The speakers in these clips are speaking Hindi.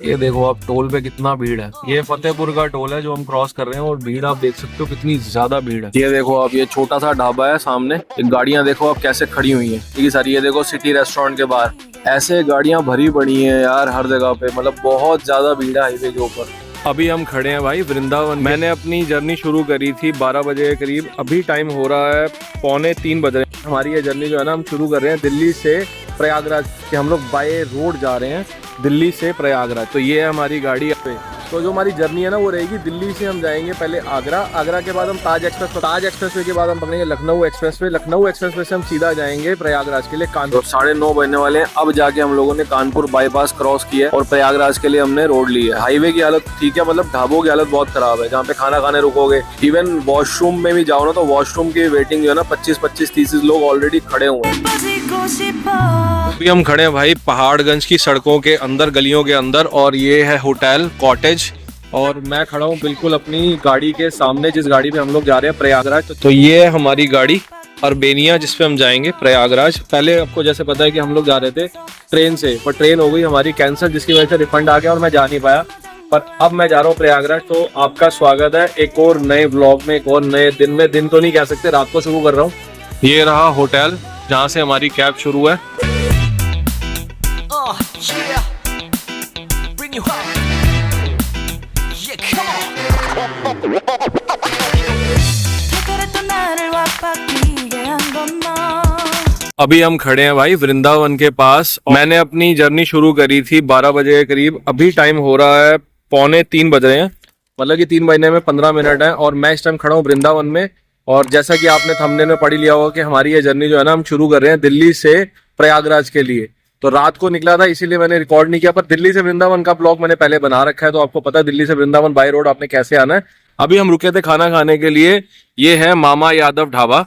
ये देखो आप टोल पे कितना भीड़ है। ये फतेहपुर का टोल है जो हम क्रॉस कर रहे हैं और भीड़ आप देख सकते हो कितनी ज्यादा भीड़ है। ये देखो आप, ये छोटा सा ढाबा है सामने, ये गाड़ियां देखो आप कैसे खड़ी हुई हैं इतनी सारी। ये देखो सिटी रेस्टोरेंट के बाहर ऐसे गाड़ियां भरी पड़ी हैं यार हर जगह पे, मतलब बहुत ज्यादा भीड़ है हाईवे के ऊपर। अभी हम खड़े हैं भाई वृंदावन। मैंने अपनी जर्नी शुरू करी थी 12 बजे के करीब, अभी टाइम हो रहा है 2:45 बज रहे हैं। हमारी ये जर्नी जो है ना हम शुरू कर रहे हैं दिल्ली से प्रयागराज के। हम लोग बाय रोड जा रहे हैं दिल्ली से प्रयागराज। तो ये है हमारी गाड़ी पे। तो जो हमारी जर्नी है ना वो रहेगी, दिल्ली से हम जाएंगे पहले आगरा, आगरा के बाद हम ताज एक्सप्रेसवे के बाद हम पकड़ेंगे लखनऊ एक्सप्रेसवे, लखनऊ एक्सप्रेसवे से हम सीधा जाएंगे प्रयागराज के लिए कानपुर। 9:30 बजने वाले हैं, अब जाके हम लोगों ने कानपुर बाईपास क्रॉस किया और प्रयागराज के लिए हमने रोड ली है। हाईवे की हालत ठीक है, मतलब ढाबों की हालत बहुत खराब है। जहाँ पे खाना खाने रुकोगे, इवन वॉशरूम में भी जाओ ना तो वॉशरूम की वेटिंग जो है ना 25-30 लोग ऑलरेडी खड़े हुए हैं। अभी हम खड़े हैं भाई पहाड़गंज की सड़कों के अंदर, गलियों के अंदर, और ये है होटल कॉटेज। और मैं खड़ा हूँ बिल्कुल अपनी गाड़ी के सामने, जिस गाड़ी पे हम लोग जा रहे हैं प्रयागराज। तो ये है हमारी गाड़ी अर्बेनिया जिसपे हम जाएंगे प्रयागराज। पहले आपको जैसे पता है कि हम लोग जा रहे थे ट्रेन से, पर ट्रेन हो गई हमारी कैंसिल, जिसकी वजह से रिफंड आ गया और मैं जा नहीं पाया। पर अब मैं जा रहा हूँ प्रयागराज। तो आपका स्वागत है एक और नए ब्लॉग में, एक और नए दिन में। दिन तो नहीं कह सकते, रात को शुरू कर रहा हूँ। ये रहा होटल जहाँ से हमारी कैब शुरू है। अभी हम खड़े हैं भाई वृंदावन के पास। मैंने अपनी जर्नी शुरू करी थी 12 बजे के करीब, अभी टाइम हो रहा है 2:45 बज रहे हैं, मतलब कि 3 बजने में 15 मिनट है। और मैं इस टाइम खड़ा हूँ वृंदावन में। और जैसा कि आपने थंबनेल में पढ़ लिया होगा कि हमारी ये जर्नी जो है ना हम शुरू कर रहे हैं दिल्ली से प्रयागराज के लिए। तो रात को निकला था इसीलिए मैंने रिकॉर्ड नहीं किया, पर दिल्ली से वृंदावन का ब्लॉग मैंने पहले बना रखा है, तो आपको पता है दिल्ली से वृंदावन बाय रोड आपने कैसे आना है। अभी हम रुके थे खाना खाने के लिए, ये है मामा यादव ढाबा।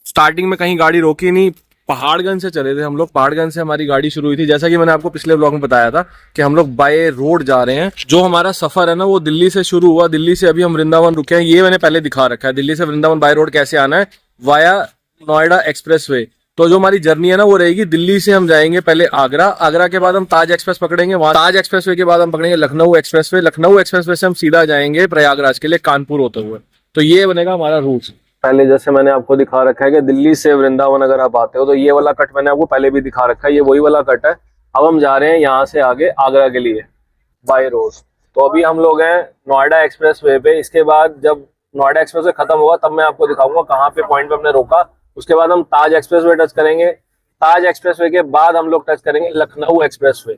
स्टार्टिंग में कहीं गाड़ी रोकी नहीं, पहाड़गंज से चले थे हम लोग। पहाड़गंज से हमारी गाड़ी शुरू हुई थी, जैसा कि मैंने आपको पिछले ब्लॉग में बताया था कि हम लोग बाय रोड जा रहे हैं। जो हमारा सफर है ना वो दिल्ली से शुरू हुआ, दिल्ली से अभी हम वृंदावन रुके हैं। ये मैंने पहले दिखा रखा है, दिल्ली से वृंदावन बाय रोड कैसे आना है, वाया नोएडा एक्सप्रेसवे। तो जो हमारी जर्नी है ना वो रहेगी, दिल्ली से हम जाएंगे पहले आगरा, आगरा के बाद हम ताज एक्सप्रेस पकड़ेंगे, वहां ताज एक्सप्रेसवे के बाद हम पकड़ेंगे लखनऊ एक्सप्रेसवे, लखनऊ एक्सप्रेसवे से हम सीधा जाएंगे प्रयागराज के लिए कानपुर होते हुए। तो ये बनेगा हमारा रूट। पहले जैसे मैंने आपको दिखा रखा है कि दिल्ली से वृंदावन अगर आप आते हो तो ये वाला कट मैंने आपको पहले भी दिखा रखा है, ये वही वाला कट है। अब हम जा रहे हैं यहाँ से आगे आगरा के लिए बाय रोड। तो अभी हम लोग हैं नोएडा एक्सप्रेस वे पे। इसके बाद जब नोएडा एक्सप्रेस वे खत्म होगा तब मैं आपको दिखाऊंगा कहाँ पे पॉइंट पे हमने रोका। उसके बाद हम ताज एक्सप्रेस वे टच करेंगे, ताज एक्सप्रेस वे के बाद हम लोग टच करेंगे लखनऊ एक्सप्रेस वे।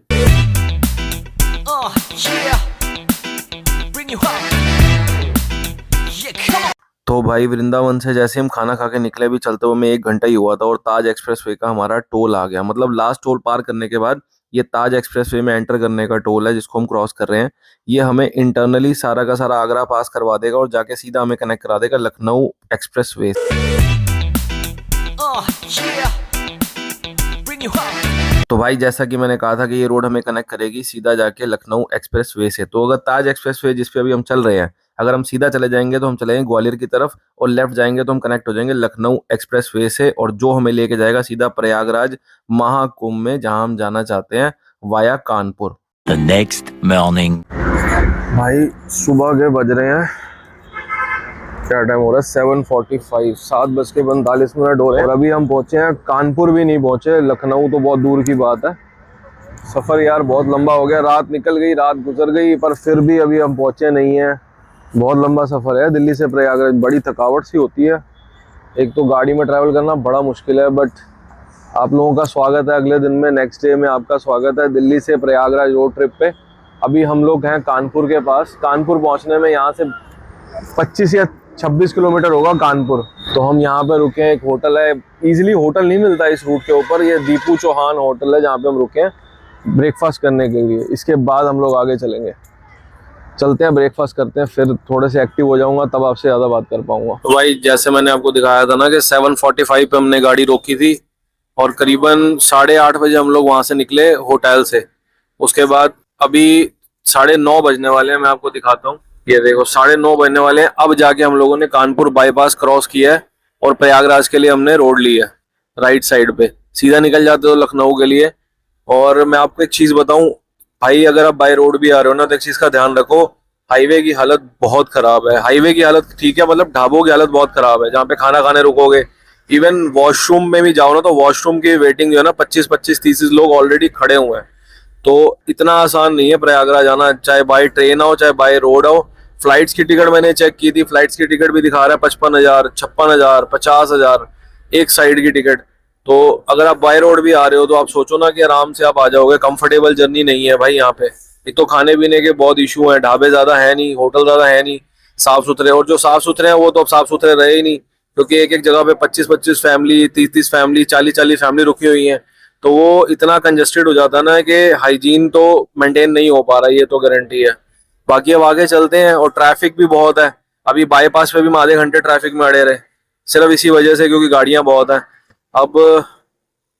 तो भाई वृंदावन से जैसे हम खाना खा के निकले, भी चलते हुए में 1 घंटा ही हुआ था और ताज एक्सप्रेसवे का हमारा टोल आ गया। मतलब लास्ट टोल पार करने के बाद ये ताज एक्सप्रेसवे में एंटर करने का टोल है जिसको हम क्रॉस कर रहे हैं। ये हमें इंटरनली सारा का सारा आगरा पास करवा देगा और जाके सीधा हमें कनेक्ट करा देगा लखनऊ एक्सप्रेसवे। तो भाई जैसा कि मैंने कहा था कि ये रोड हमें कनेक्ट करेगी सीधा जाके लखनऊ एक्सप्रेसवे से। तो अगर ताज एक्सप्रेसवे जिस पे अभी हम चल रहे हैं, अगर हम सीधा चले जाएंगे तो हम चलेंगे ग्वालियर की तरफ, और लेफ्ट जाएंगे तो हम कनेक्ट हो जाएंगे लखनऊ एक्सप्रेसवे से, और जो हमें लेके जाएगा सीधा प्रयागराज महाकुंभ में, जहां हम जाना चाहते हैं via Kanpur. The next morning. भाई सुबह के बज रहे हैं, क्या टाइम हो रहा है 7:45, 7:45 हो रहे हैं और अभी हम पहुंचे हैं कानपुर भी नहीं पहुंचे। लखनऊ तो बहुत दूर की बात है। सफर यार बहुत लंबा हो गया, रात निकल गई, रात गुजर गई, पर फिर भी अभी हम पहुंचे नहीं हैं। बहुत लंबा सफर है दिल्ली से प्रयागराज, बड़ी थकावट सी होती है। एक तो गाड़ी में ट्रैवल करना बड़ा मुश्किल है, बट आप लोगों का स्वागत है अगले दिन में, नेक्स्ट डे में आपका स्वागत है दिल्ली से प्रयागराज रोड ट्रिप पे। अभी हम लोग हैं कानपुर के पास। कानपुर पहुंचने में यहाँ से 25 या 26 किलोमीटर होगा कानपुर। तो हम यहाँ पे रुके हैं, एक होटल है, इजीली होटल नहीं मिलता इस रूट के ऊपर, ये दीपू चौहान होटल है जहाँ पे हम रुके हैं ब्रेकफास्ट करने के लिए। इसके बाद हम लोग आगे चलेंगे, चलते हैं ब्रेकफास्ट करते हैं, फिर थोड़े से एक्टिव हो जाऊंगा, तब आपसे ज्यादा बात कर पाऊंगा। तो भाई जैसे मैंने आपको दिखाया था ना कि 7:45 पे हमने गाड़ी रोकी थी और करीबन 8:30 बजे हम लोग वहां से निकले होटल से। उसके बाद अभी 9:30 बजने वाले हैं, मैं आपको दिखाता हूँ। ये देखो 9:30 बजने वाले हैं। अब जाके हम लोगों ने कानपुर बाईपास क्रॉस किया है और प्रयागराज के लिए हमने रोड ली है राइट साइड पे, सीधा निकल जाते हो लखनऊ के लिए। और मैं आपको एक चीज बताऊं, भाई अगर आप बाय रोड भी आ रहे हो ना तो एक चीज का ध्यान रखो, हाईवे की हालत बहुत खराब है। हाईवे की हालत ठीक है, मतलब ढाबों की हालत बहुत खराब है। जहाँ पे खाना खाने रुकोगे, इवन वॉशरूम में भी जाओ ना तो वॉशरूम की वेटिंग जो है ना 25-25-30 लोग ऑलरेडी खड़े हुए हैं। तो इतना आसान नहीं है प्रयागराज आना, चाहे बाय ट्रेन आओ चाहे बाय रोड आओ। फ्लाइट्स की टिकट मैंने चेक की थी, फ्लाइट्स की टिकट भी दिखा रहा है 55,000, 56,000, 50,000 एक साइड की टिकट। तो अगर आप बाय रोड भी आ रहे हो तो आप सोचो ना कि आराम से आप आ जाओगे। कंफर्टेबल जर्नी नहीं है भाई यहाँ पे। एक तो खाने पीने के बहुत इशू हैं, ढाबे ज्यादा है नहीं, होटल ज्यादा है नहीं साफ सुथरे, और जो साफ सुथरे हैं वो तो अब साफ सुथरे रहे ही नहीं, क्योंकि एक एक जगह पे 25-25 फैमिली, 30-30 फैमिली, 40-40 फैमिली रुकी हुई हैं। तो वो इतना कंजेस्टेड हो जाता है ना कि हाइजीन तो मेंटेन नहीं हो पा रहा, ये तो गारंटी है। बाकी अब आगे चलते हैं, और ट्रैफिक भी बहुत है। अभी बाईपास पे भी हम आधे घंटे ट्रैफिक में अड़े रहे, सिर्फ इसी वजह से क्योंकि गाड़ियां बहुत हैं। अब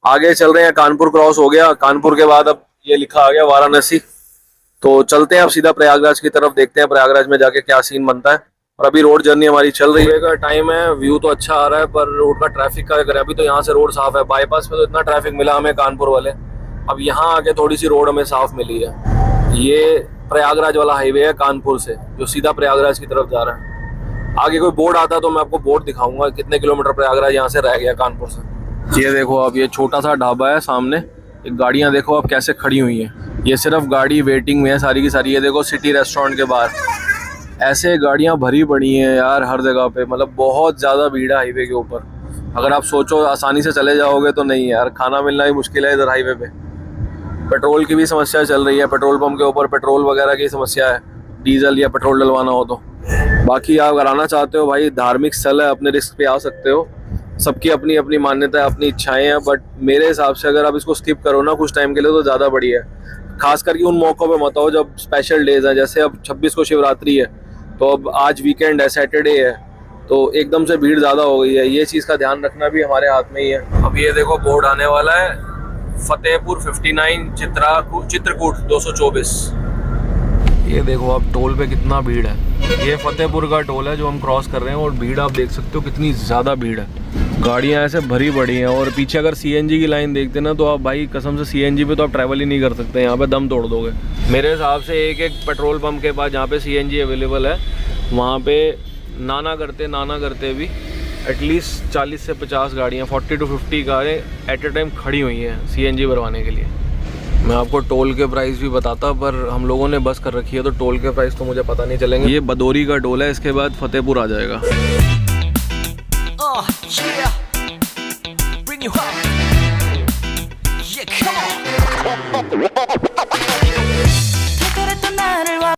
आगे चल रहे हैं, कानपुर क्रॉस हो गया, कानपुर के बाद अब ये लिखा आ गया वाराणसी। तो चलते हैं अब सीधा प्रयागराज की तरफ, देखते हैं प्रयागराज में जाके क्या सीन बनता है। और अभी रोड जर्नी हमारी चल रही है, का टाइम है, व्यू तो अच्छा आ रहा है पर रोड का ट्रैफिक का अगर अभी तो यहाँ से रोड साफ है। बाईपास पे तो इतना ट्रैफिक मिला हमें कानपुर वाले, अब यहाँ आके थोड़ी सी रोड हमें साफ मिली है। ये प्रयागराज वाला हाईवे है कानपुर से, जो सीधा प्रयागराज की तरफ जा रहा है। आगे कोई बोर्ड आता तो मैं आपको बोर्ड दिखाऊंगा कितने किलोमीटर प्रयागराज यहाँ से रह गया कानपुर से। ये देखो आप, ये छोटा सा ढाबा है सामने, एक गाड़ियाँ देखो आप कैसे खड़ी हुई हैं। ये सिर्फ गाड़ी वेटिंग में है सारी की सारी। ये देखो सिटी रेस्टोरेंट के बाहर ऐसे गाड़ियाँ भरी पड़ी हैं यार हर जगह पे, मतलब बहुत ज़्यादा भीड़ है हाईवे के ऊपर। अगर आप सोचो आसानी से चले जाओगे तो नहीं यार, खाना मिलना ही मुश्किल है इधर हाईवे पे। पेट्रोल की भी समस्या चल रही है, पेट्रोल पंप के ऊपर पेट्रोल वगैरह की समस्या है, डीजल या पेट्रोल डलवाना हो तो। बाकी आप अगर आना चाहते हो भाई, धार्मिक स्थल है, अपने रिस्क पे आ सकते हो। सबकी अपनी अपनी मान्यता है, अपनी इच्छाएं हैं, बट मेरे हिसाब से अगर आप इसको स्किप करो ना कुछ टाइम के लिए तो ज़्यादा बढ़िया है। खास करके उन मौक़ों पे मत आओ जब स्पेशल डेज हैं, जैसे अब 26 को शिवरात्रि है, तो अब आज वीकेंड है, सैटरडे है, तो एकदम से भीड़ ज़्यादा हो गई है। ये चीज़ का ध्यान रखना भी हमारे हाथ में ही है। अब ये देखो बोर्ड आने वाला है, फतेहपुर 59 चित्रकूट 224। ये देखो आप टोल पे कितना भीड़ है। ये फतेहपुर का टोल है जो हम क्रॉस कर रहे हैं, और भीड़ आप देख सकते हो कितनी ज़्यादा भीड़ है। गाड़ियाँ ऐसे भरी पड़ी हैं, और पीछे अगर सीएनजी की लाइन देखते ना तो आप भाई कसम से सीएनजी पे तो आप ट्रैवल ही नहीं कर सकते, यहाँ पे दम तोड़ दोगे। मेरे हिसाब से एक एक पेट्रोल पंप के पास जहाँ पे सीएनजी अवेलेबल है वहाँ पे नाना करते भी एटलीस्ट 40 से 50 गाड़ियाँ, 40 to 50 कारें एट ए टाइम खड़ी हुई हैं सीएनजी भरवाने के लिए। मैं आपको टोल के प्राइस भी बताता, पर हम लोगों ने बस कर रखी है तो टोल के प्राइस तो मुझे पता नहीं चलेंगे। ये बदौरी का टोल है, इसके बाद फतेहपुर आ जाएगा।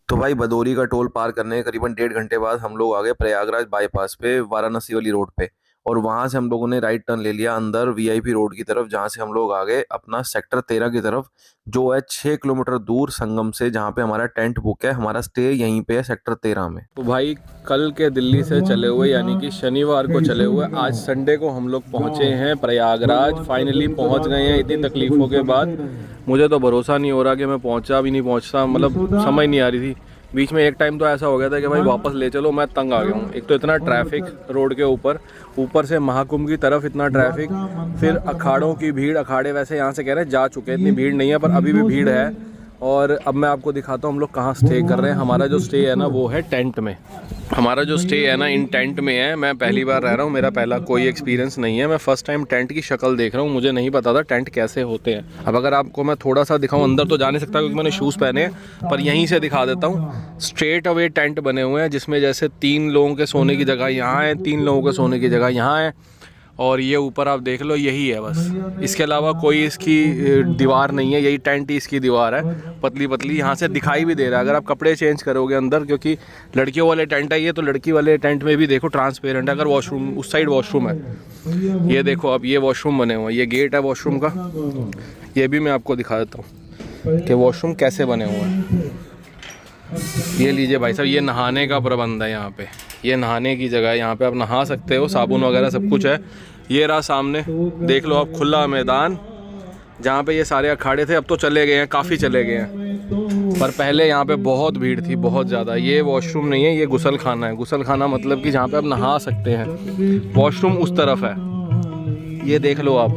तो भाई बदौरी का टोल पार करने के करीबन 1.5 घंटे बाद हम लोग आ गए प्रयागराज बाईपास पे, वाराणसी वाली रोड पे। और वहां से हम लोगों ने राइट टर्न ले लिया अंदर वीआईपी रोड की तरफ, जहां से हम लोग आ गए अपना सेक्टर 13 की तरफ, जो है 6 किलोमीटर दूर संगम से, जहां पे हमारा टेंट बुक है। हमारा स्टे यहीं पे है सेक्टर 13 में। तो भाई कल के दिल्ली से चले हुए, यानी कि शनिवार को चले हुए, आज संडे को हम लोग पहुंचे हैं प्रयागराज। फाइनली पहुंच गए हैं इतनी तकलीफों के बाद। मुझे तो भरोसा नहीं हो रहा कि मैं पहुंचा भी नहीं पहुंचता, मतलब समझ नहीं आ रही थी। बीच में एक टाइम तो ऐसा हो गया था कि भाई वापस ले चलो, मैं तंग आ गया हूँ। एक तो इतना ट्रैफिक रोड के ऊपर से महाकुंभ की तरफ इतना ट्रैफिक, फिर अखाड़ों की भीड़। अखाड़े वैसे यहाँ से कह रहे हैं जा चुके हैं, इतनी भीड़ नहीं है, पर अभी भी भीड़ है। और अब मैं आपको दिखाता हूँ हम लोग कहाँ स्टे कर रहे हैं। हमारा जो स्टे है ना वो है टेंट में। हमारा जो स्टे है ना इन टेंट में है। मैं पहली बार रह रहा हूँ, मेरा पहला कोई एक्सपीरियंस नहीं है। मैं फर्स्ट टाइम टेंट की शक्ल देख रहा हूँ, मुझे नहीं पता था टेंट कैसे होते हैं। अब अगर आपको मैं थोड़ा सा दिखाऊँ, अंदर तो जा नहीं सकता क्योंकि मैंने शूज़ पहने हैं, पर यहीं से दिखा देता हूँ। स्ट्रेट अवे टेंट बने हुए हैं, जिसमें जैसे 3 लोगों के सोने की जगह यहाँ है, 3 लोगों के सोने की जगह यहाँ है, और ये ऊपर आप देख लो यही है बस। इसके अलावा कोई इसकी दीवार नहीं है, यही टेंट ही इसकी दीवार है, पतली पतली। यहाँ से दिखाई भी दे रहा है अगर आप कपड़े चेंज करोगे अंदर, क्योंकि लड़कियों वाले टेंट है ये, तो लड़की वाले टेंट में भी देखो ट्रांसपेरेंट है। अगर वॉशरूम उस साइड वॉशरूम है, ये देखो अब ये वॉशरूम बने हुए हैं, ये गेट है वॉशरूम का। ये भी मैं आपको दिखा देता हूँ कि वॉशरूम कैसे बने हुए हैं। ये लीजिए भाई साहब, ये नहाने का प्रबंध है यहाँ पे, ये नहाने की जगह है, यहाँ पे आप नहा सकते हो, साबुन वगैरह सब कुछ है। ये रहा सामने देख लो आप खुला मैदान, जहाँ पे ये सारे अखाड़े थे। अब तो चले गए हैं, काफ़ी चले गए हैं, पर पहले यहाँ पे बहुत भीड़ थी, बहुत ज़्यादा। ये वॉशरूम नहीं है, ये गुसल खाना है। गुसल खाना मतलब कि जहाँ पे आप नहा सकते हैं। वॉशरूम उस तरफ है, ये देख लो आप।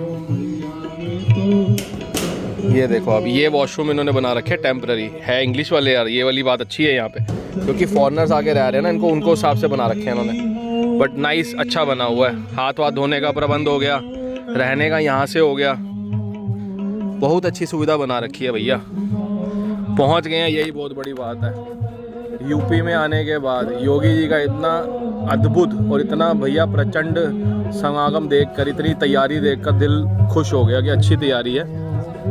ये देखो अब ये वॉशरूम इन्होंने बना रखे टेम्पररी है, इंग्लिश वाले यार, ये वाली बात अच्छी है यहाँ पे, क्योंकि फॉरेनर्स आके रह रहे हैं ना, इनको उनको हिसाब से बना रखे हैं इन्होंने। बट नाइस, अच्छा बना हुआ है। हाथ वाथ धोने का प्रबंध हो गया, रहने का यहाँ से हो गया, बहुत अच्छी सुविधा बना रखी है भैया। पहुँच गए हैं, यही बहुत बड़ी बात है। यूपी में आने के बाद योगी जी का इतना अद्भुत और इतना भैया प्रचंड समागम देखकर, इतनी तैयारी देखकर दिल खुश हो गया कि अच्छी तैयारी है।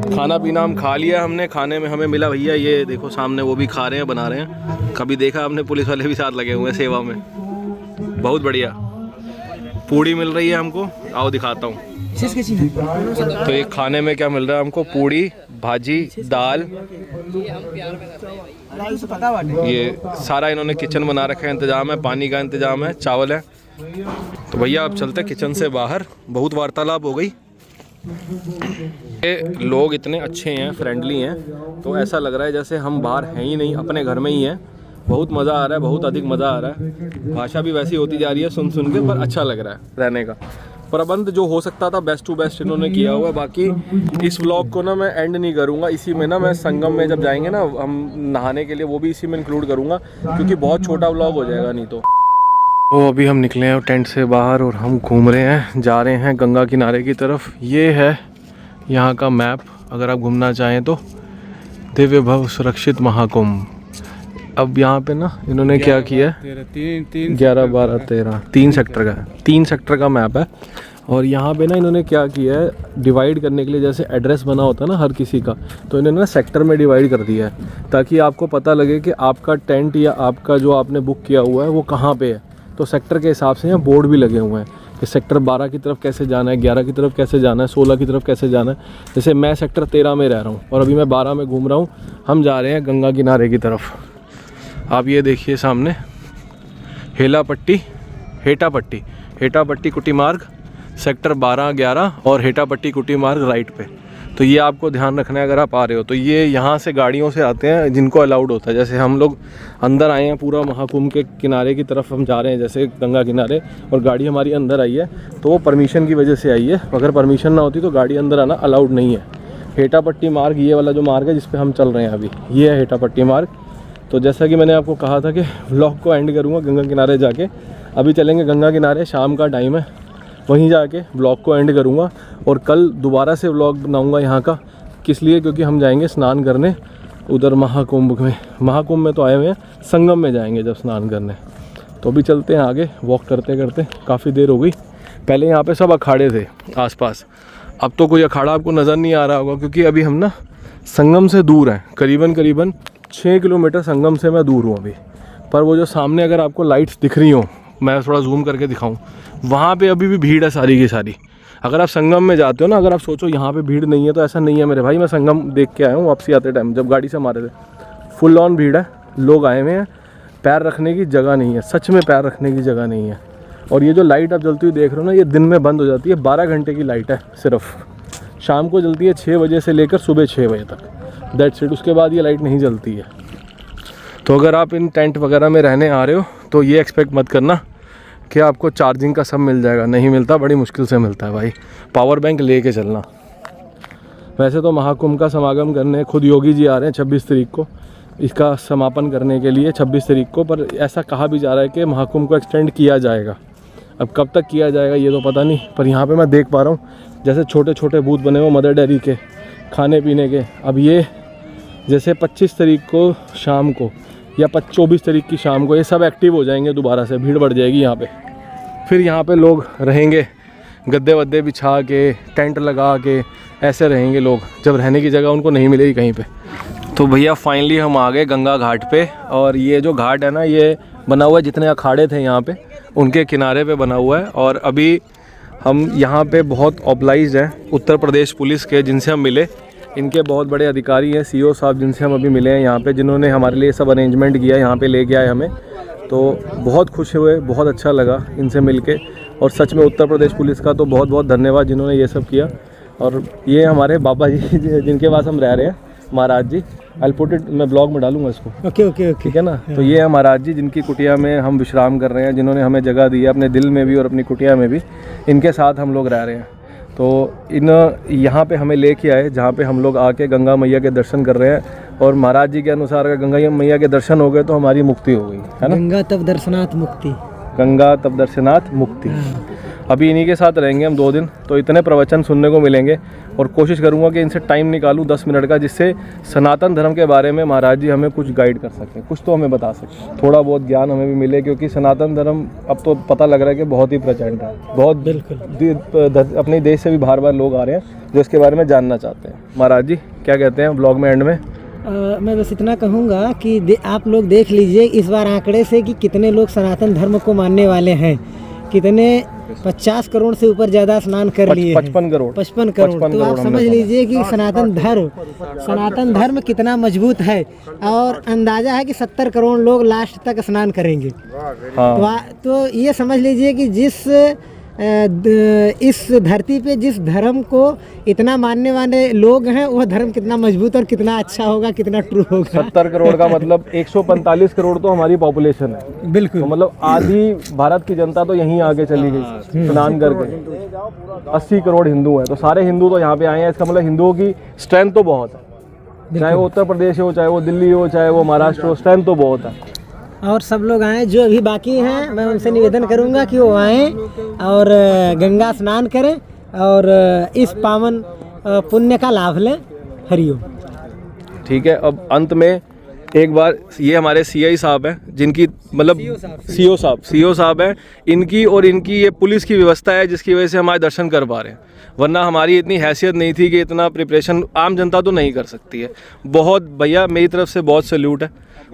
खाना पीना हम खा लिया हमने, खाने में हमें मिला भैया ये देखो सामने, वो भी खा रहे हैं, बना रहे हैं। कभी देखा आपने, पुलिस वाले भी साथ लगे हुए हैं सेवा में, बहुत बढ़िया। पूड़ी मिल रही है हमको, आओ दिखाता हूँ। तो ये खाने में क्या मिल रहा है हमको, पूड़ी, भाजी, दाल, ये सारा इन्होंने किचन बना रखा है, इंतजाम है, पानी का इंतजाम है, चावल है। तो भैया अब चलते हैं किचन से बाहर, बहुत वार्तालाप हो गई। ये लोग इतने अच्छे हैं, फ्रेंडली हैं, तो ऐसा लग रहा है जैसे हम बाहर हैं ही नहीं, अपने घर में ही हैं। बहुत मज़ा आ रहा है, बहुत अधिक मज़ा आ रहा है। भाषा भी वैसी होती जा रही है सुन सुन के, पर अच्छा लग रहा है रहने का। प्रबंध जो हो सकता था बेस्ट टू बेस्ट इन्होंने किया हुआ है। बाकी इस व्लॉग को ना मैं एंड नहीं करूँगा, इसी में ना मैं संगम में जब जाएंगे ना हम नहाने के लिए, वो भी इसी में इंक्लूड करूँगा, क्योंकि बहुत छोटा व्लॉग हो जाएगा नहीं तो। अभी हम निकले हैं टेंट से बाहर और हम घूम रहे हैं, जा रहे हैं गंगा किनारे की तरफ। ये है यहाँ का मैप, अगर आप घूमना चाहें तो, दिव्य भव सुरक्षित महाकुंभ। अब यहाँ पे ना इन्होंने क्या किया है, 11, 12, 13 3 सेक्टर का है, 3 सेक्टर का मैप है। और यहाँ पे ना इन्होंने क्या किया है, डिवाइड करने के लिए, जैसे एड्रेस बना होता है ना हर किसी का, तो इन्होंने ना सेक्टर में डिवाइड कर दिया है, ताकि आपको पता लगे कि आपका टेंट या आपका जो आपने बुक किया हुआ है वो कहाँ पे है। तो सेक्टर के हिसाब से यहाँ बोर्ड भी लगे हुए हैं कि सेक्टर 12 की तरफ कैसे जाना है, 11 की तरफ कैसे जाना है, 16 की तरफ कैसे जाना है। जैसे मैं सेक्टर 13 में रह रहा हूँ और अभी मैं 12 में घूम रहा हूँ। हम जा रहे हैं गंगा किनारे की तरफ। आप ये देखिए सामने हेटापट्टी कुटी मार्ग, सेक्टर 12, 11 और हेटापट्टी कुटी मार्ग राइट पे। तो ये आपको ध्यान रखना है अगर आप आ रहे हो तो। ये यहाँ से गाड़ियों से आते हैं जिनको अलाउड होता है। जैसे हम लोग अंदर आए हैं, पूरा महाकुंभ के किनारे की तरफ हम जा रहे हैं, जैसे गंगा किनारे, और गाड़ी हमारी अंदर आई है, तो वो परमिशन की वजह से आई है। अगर परमिशन ना होती तो गाड़ी अंदर आना अलाउड नहीं है। हेटापट्टी मार्ग, ये वाला जो मार्ग है जिस पे हम चल रहे हैं अभी, ये है हेटापट्टी मार्ग। तो जैसा कि मैंने आपको कहा था कि व्लॉग को एंड करूँगा गंगा किनारे जाके। अभी चलेंगे गंगा किनारे, शाम का टाइम है, वहीं जाके व्लॉग को एंड करूँगा। और कल दोबारा से व्लॉग बनाऊँगा यहाँ का, किस लिए, क्योंकि हम जाएंगे स्नान करने उधर महाकुंभ में तो आए हुए हैं, संगम में जाएंगे जब स्नान करने। तो अभी चलते हैं आगे, वॉक करते करते, काफ़ी देर हो गई। पहले यहाँ पे सब अखाड़े थे आसपास, अब तो कोई अखाड़ा आपको नज़र नहीं आ रहा होगा, क्योंकि अभी हम ना संगम से दूर हैं, करीबन 6 किलोमीटर संगम से मैं दूर हूँ अभी। पर वो जो सामने अगर आपको लाइट्स दिख रही हों, मैं थोड़ा जूम करके दिखाऊं, वहाँ पे अभी भी भीड़ है सारी की सारी। अगर आप संगम में जाते हो ना, अगर आप सोचो यहाँ पे भीड़ नहीं है, तो ऐसा नहीं है मेरे भाई। मैं संगम देख के आया हूँ वापसी आते टाइम, जब गाड़ी से मारे थे, फुल ऑन भीड़ है, लोग आए हुए हैं, पैर रखने की जगह नहीं है, सच में पैर रखने की जगह नहीं है। और ये जो लाइट आप जलती हुई देख रहे हो ना, ये दिन में बंद हो जाती है, 12 घंटे की लाइट है सिर्फ। शाम को जलती है 6 बजे से लेकर सुबह 6 बजे तक, दैट्स इट। उसके बाद ये लाइट नहीं जलती है। तो अगर आप इन टेंट वगैरह में रहने आ रहे हो तो ये एक्सपेक्ट मत करना कि आपको चार्जिंग का सब मिल जाएगा, नहीं मिलता, बड़ी मुश्किल से मिलता है भाई। पावर बैंक लेके चलना। वैसे तो महाकुंभ का समागम करने खुद योगी जी आ रहे हैं 26 तारीख को, इसका समापन करने के लिए 26 तारीख को। पर ऐसा कहा भी जा रहा है कि महाकुंभ को एक्सटेंड किया जाएगा। अब कब तक किया जाएगा ये तो पता नहीं, पर यहाँ पे मैं देख पा रहा हूँ जैसे छोटे छोटे बूथ बने हुए मदर डेयरी के, खाने पीने के। अब ये जैसे 25 तारीख को शाम को या 24 तारीख की शाम को ये सब एक्टिव हो जाएंगे दोबारा से, भीड़ बढ़ जाएगी यहाँ पे। फिर यहाँ पे लोग रहेंगे, गद्दे वद्दे बिछा के, टेंट लगा के, ऐसे रहेंगे लोग, जब रहने की जगह उनको नहीं मिलेगी कहीं पे। तो भैया फाइनली हम आ गए गंगा घाट पे। और ये जो घाट है ना, ये बना हुआ है, जितने अखाड़े थे यहाँ पे उनके किनारे पे बना हुआ है। और अभी हम यहाँ पे बहुत ऑब्लाइज्ड हैं उत्तर प्रदेश पुलिस के, जिनसे हम मिले। इनके बहुत बड़े अधिकारी हैं, सीओ साहब, जिनसे हम अभी मिले हैं यहाँ पे, जिन्होंने हमारे लिए सब अरेंजमेंट किया, यहाँ पे लेके आए हमें। तो बहुत खुश हुए, बहुत अच्छा लगा इनसे मिलके। और सच में उत्तर प्रदेश पुलिस का तो बहुत बहुत धन्यवाद जिन्होंने ये सब किया। और ये हमारे बाबा जी जिनके पास हम रह रहे हैं, महाराज जी, आई पुट इट, मैं ब्लॉग में डालूंगा इसको। ओके ठीक है ना। तो ये है महाराज जी जिनकी कुटिया में हम विश्राम कर रहे हैं, जिन्होंने हमें जगह दी है अपने दिल में भी और अपनी कुटिया में भी। इनके साथ हम लोग रह रहे हैं। तो इन यहाँ पे हमें लेके आए जहाँ पे हम लोग आके गंगा मैया के दर्शन कर रहे हैं और महाराज जी के अनुसार अगर गंगा मैया के दर्शन हो गए तो हमारी मुक्ति हो गई है ना। गंगा तब दर्शनाथ मुक्ति, गंगा तब दर्शनाथ मुक्ति। अभी इन्हीं के साथ रहेंगे हम 2 दिन, तो इतने प्रवचन सुनने को मिलेंगे और कोशिश करूंगा कि इनसे टाइम निकालूं 10 मिनट का, जिससे सनातन धर्म के बारे में महाराज जी हमें कुछ गाइड कर सकें, कुछ तो हमें बता सकें, थोड़ा बहुत ज्ञान हमें भी मिले, क्योंकि सनातन धर्म अब तो पता लग रहा है कि बहुत ही प्रचंड है, बहुत बिल्कुल अपने देश से भी बार बार लोग आ रहे हैं जो इसके बारे में जानना चाहते हैं। महाराज जी क्या कहते हैं ब्लॉग में एंड में? मैं बस इतना कहूँगा कि आप लोग देख लीजिए इस बार आंकड़े से कि कितने लोग सनातन धर्म को मानने वाले हैं, कितने 50 करोड़ से ऊपर ज़्यादा स्नान कर लिए 55 करोड़ 55 करोड़। तो आप समझ लीजिए कि सनातन धर्म कितना मजबूत है, और अंदाजा है कि 70 करोड़ लोग लास्ट तक स्नान करेंगे। हाँ। तो ये समझ लीजिए कि इस धरती पे जिस धर्म को इतना मानने वाले लोग हैं वह धर्म कितना मजबूत और कितना अच्छा होगा, कितना ट्रू होगा। 70 करोड़ का मतलब 145 करोड़ तो हमारी पॉपुलेशन है। बिल्कुल। तो मतलब आधी भारत की जनता तो यहीं आगे चली गई स्नान करके। 80 करोड़ हिंदू हैं, तो सारे हिंदू तो यहाँ पे आए हैं। इसका मतलब हिंदुओं की स्ट्रेंथ तो बहुत है, चाहे वो उत्तर प्रदेश हो, चाहे वो दिल्ली हो, चाहे वो महाराष्ट्र हो, स्ट्रेंथ तो बहुत है। और सब लोग आए जो अभी बाकी हैं, मैं उनसे निवेदन करूंगा कि वो आएँ और गंगा स्नान करें और इस पावन पुण्य का लाभ लें। हरिओम। ठीक है, अब अंत में एक बार ये हमारे सीआई साहब हैं, जिनकी मतलब सीओ साहब हैं, इनकी और इनकी ये पुलिस की व्यवस्था है जिसकी वजह से हम आज दर्शन कर पा रहे हैं, वरना हमारी इतनी हैसियत नहीं थी कि इतना प्रिपरेशन आम जनता तो नहीं कर सकती है। बहुत भैया मेरी तरफ से बहुत सैल्यूट है,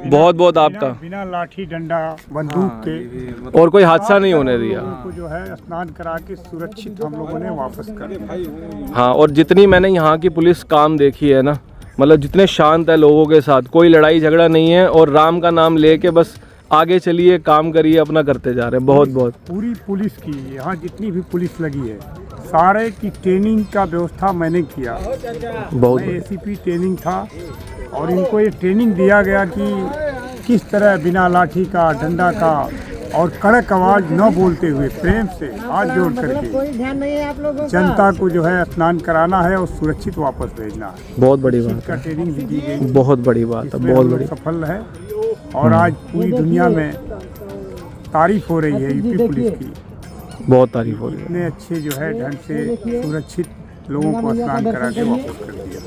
बहुत बहुत आपका। बिना लाठी डंडा बंदूक के और कोई हादसा नहीं होने दिया। को जो है स्नान करा के सुरक्षित हम लोगों ने वापस कर दिया। हाँ, और जितनी मैंने यहाँ की पुलिस काम देखी है ना, मतलब जितने शांत है लोगों के साथ, कोई लड़ाई झगड़ा नहीं है, और राम का नाम लेके बस आगे चलिए, काम करिए, अपना करते जा रहे हैं। बहुत बहुत पूरी पुलिस की यहाँ जितनी भी पुलिस लगी है, सारे की ट्रेनिंग का व्यवस्था मैंने किया। बहुत मैं एसीपी ट्रेनिंग था और इनको ये ट्रेनिंग दिया गया कि किस तरह बिना लाठी का डंडा का और कड़क आवाज न बोलते हुए प्रेम से हाथ जोड़ करके जनता को जो है स्नान कराना है और सुरक्षित वापस भेजना है। बहुत बड़ी बात का है, ट्रेनिंग भी दी गई, बहुत बड़ी बात है, बहुत बड़ी। सफल है और आज पूरी दुनिया में तारीफ हो रही है यूपी पुलिस की। बहुत तारीफ हो रही है। इतने अच्छे जो है ढंग से सुरक्षित लोगों को स्नान करा के वापस कर दिया।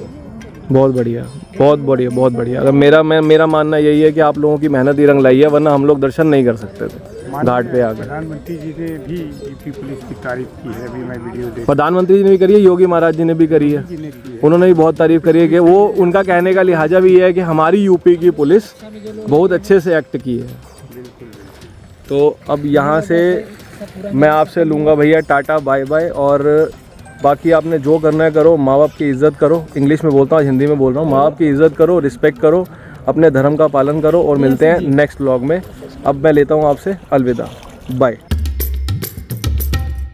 बहुत बढ़िया, बहुत बढ़िया, बहुत बढ़िया। अगर मेरा मानना यही है कि आप लोगों की मेहनत ही रंग लाई है, वरना हम लोग दर्शन नहीं कर सकते थे घाट पे आकर। प्रधानमंत्री जी ने भी यूपी पुलिस की तारीफ की है, अभी मैं वीडियो देख। प्रधानमंत्री जी ने भी करी है, योगी महाराज जी ने भी करी है, उन्होंने भी बहुत तारीफ करी है कि वो उनका कहने का लिहाजा भी है कि हमारी यूपी की पुलिस बहुत अच्छे से एक्ट की है। तो अब यहाँ से मैं आपसे लूँगा भैया टाटा बाय बाय, और बाकी आपने जो करना है करो, माँ बाप की इज़्ज़त करो। इंग्लिश में बोलता हूँ, हिंदी में बोल रहा हूँ। माँ बाप की इज़्ज़त करो, रिस्पेक्ट करो, अपने धर्म का पालन करो, और मिलते हैं नेक्स्ट व्लॉग में। अब मैं लेता हूँ आपसे अलविदा, बाय।